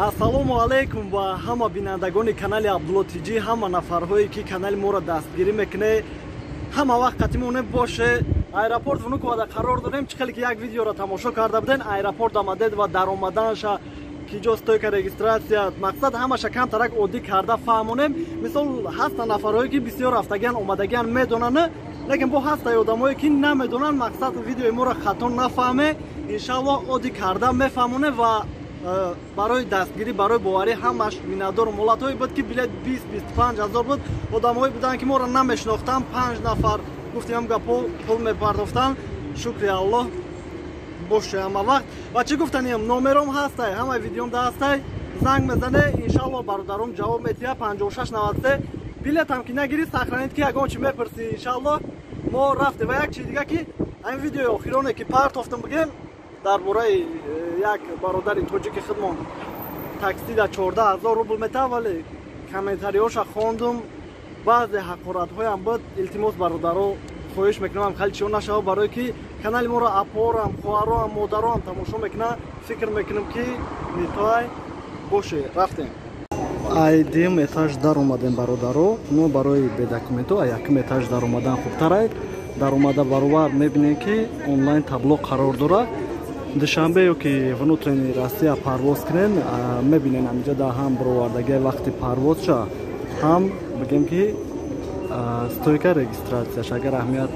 Ассалому алайкум ва ҳама бинандагони канали Абдулло Тиҷӣ, ҳама нафарҳое ки канали моро дастгирӣ мекунед, ҳама вақт қатимонеб боше. Аэропорт Внуковада қарор дорем. Чиқали ки як видеоро тамошо карда буден, аэропорт омадед ва дар омаданша ки ҷо стойка регистратсия, мақсад ҳамаша камтарак оддӣ карда фаҳмонем. Мисол ҳаста нафарҳое ки бисёр рафтагиан омадагиан медонанд, лекин бо ҳастаи одамое ки намедонанд, мақсад видеои моро хато нафаҳме. Иншаллоҳ оддӣ карда мефаҳмонем ва барои дастгирӣ, барои боварӣ ҳамаш миннатдору моллатҳое буд ки билет 20-25 ҳазор буд. Одамҳое буданд ки моро намешинохтанд, 5 нафар гуфтем ҳам гапо пул мепардохтанд. Шукри Аллоҳ боше ҳама вақт. Ва чӣ гуфтанем, номером ҳастай, ҳамаи видеом ҳастай, занг мезане, иншаллоҳ бародаром ҷавоб метиҳад. 5693 билетам ки нагирӣ сахранед ки ягон чи мепурсӣ, иншаллоҳ мо рафтем. Ва як чи дига ки ҳамин видеои охироне ки партофтам бигем дар бораи як бародари тоҷики хидмон таксида 14,000 рубл мета, вале комментариҳоша хондум, баъзе ҳақоратҳоям буд. Илтимос бародаро хоҳиш мекунам хали чиё нашава, барое ки канали моро апорам, хоҳароам, модароам тамошо мекунам, фикр мекунам ки метоай боше. Рафтем. Ай дем этаж дар омадем бародаро. Мо барои бедокументҳо якум этаж дар омадан хубтарай. Дар омада баробар мебинем ки онлайн табло қарор дорад. Душанбе ки внутренняя Россия парвоз кунем, мебинем амҷа да ҳам бировардагии вақти парвозша, ҳам бигем ки стойка регистратсияш агар аҳамият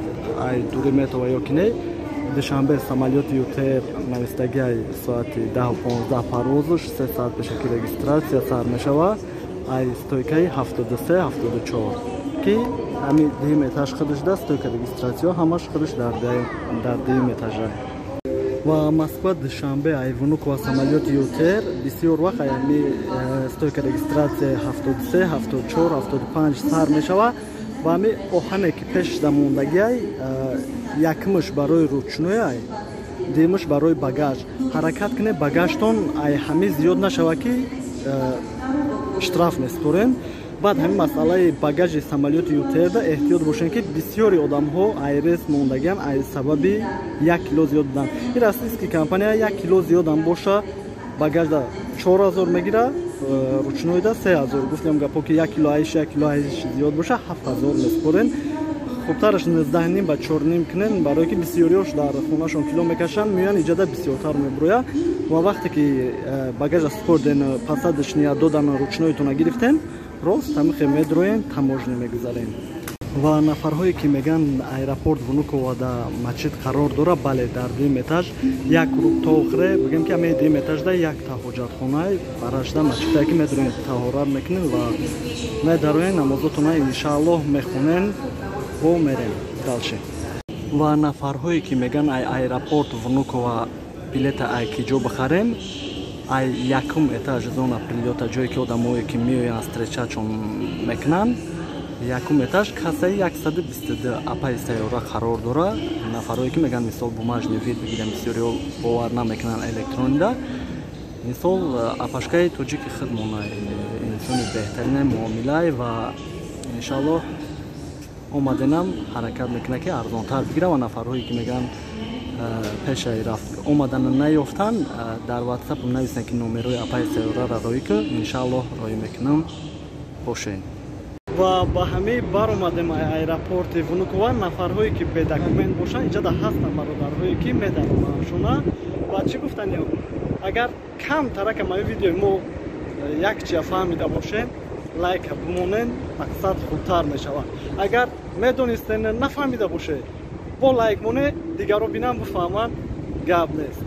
ай дурӣ метова ё ки не. Душанбе самолёти ютер навистагиай соати 10:15 парвозуш 3 соат пеша ки регистратсия сар мешава. Ай стойкаи 73-74 ки ҳамин дим этаж худаш да стойка регистратсия ҳамаш худаш дар дим этажа. Ва Москва Душанбе ай Внуково самолёти ютер бисёр вақт ами стойка регистратсия 73-74-75 сар мешава. Ва ами оҳане ки пеш да мондагиай якмуш барои ручной ай, димуш барои багаж. Ҳаракат куне багажтон ай ҳами зиёд нашава ки штраф меспорем. Баъд ҳамин масъалаи багажи самолёти ютерда эҳтиёт бошем ки бисёри одамҳо айрес мондагиан ай сабаби 1 кило зиёд буданд. ин расист ки компания 1 кило зиёдам боша багажда 4000 мегира, ручнойда 3000. Гуфтем гапо ки 1 кило айш 1 кило айш зиёд боша 7000 меспорен. хубтараш 19.5 ба 4.5 кунен, барое ки бисёриёш дар хонашон кило мекашанд, меоян иҷада бисёртар меброя. Ва вақте ки багажа спорден посадочния додан ручнойтона гирифтен, рост тамихе медроен, таможня мегузарен. Ва нафарҳое ки меган аэропорт Внуковада масҷид қарор дора, бале дар дим этаж як рӯб то охире бигем ки ами дим этажда якта ҳоҷатхонаи барашда масҷидае ки медроен таҳорат мекунен ва медароен намозотона иншааллоҳ мехонен бо мерем далше. Ва нафарҳое ки меган ай аэропорт Внуково билета ай ки ҷо бихарем, ай якум этаж зона прилёта, ҷое ки одамое ки меоянд встречачон мекунанд, якум этаж кассаи 122 апаи сайёра қарор дора. Нафарое ки меган мисол бумажный вид бигирем, бисёриҳо бовар намекунанд электронда. Мисол апашкаи тоҷики хидмонай инсони беҳтарина муомилаи ва иншаллоҳ омаденам ҳаракат мекунад ки арзонтар бигира. Ва нафарҳое ки меган пешаи рафт омадана наёфтанд, дар WhatsApp нависанд ки номерои апаи сайёраро роӣ ку, иншааллоҳ роӣ мекунам бошед. Ва ба ҳамаи баромадем аэропорти Внуково. Нафарҳое ки бедокумент бошанд, иҷада ҳастанд бародарҳое ки медаромашона. Ва чӣ гуфтанем, агар камтаракам ай видеои мо якчия фаҳмида бошем, лайка бимонен, мақсад хубтар мешавад. Агар медонистен нафаҳмида боше, бо лайк моне, дигаро бинам бифаҳманд, гап нест.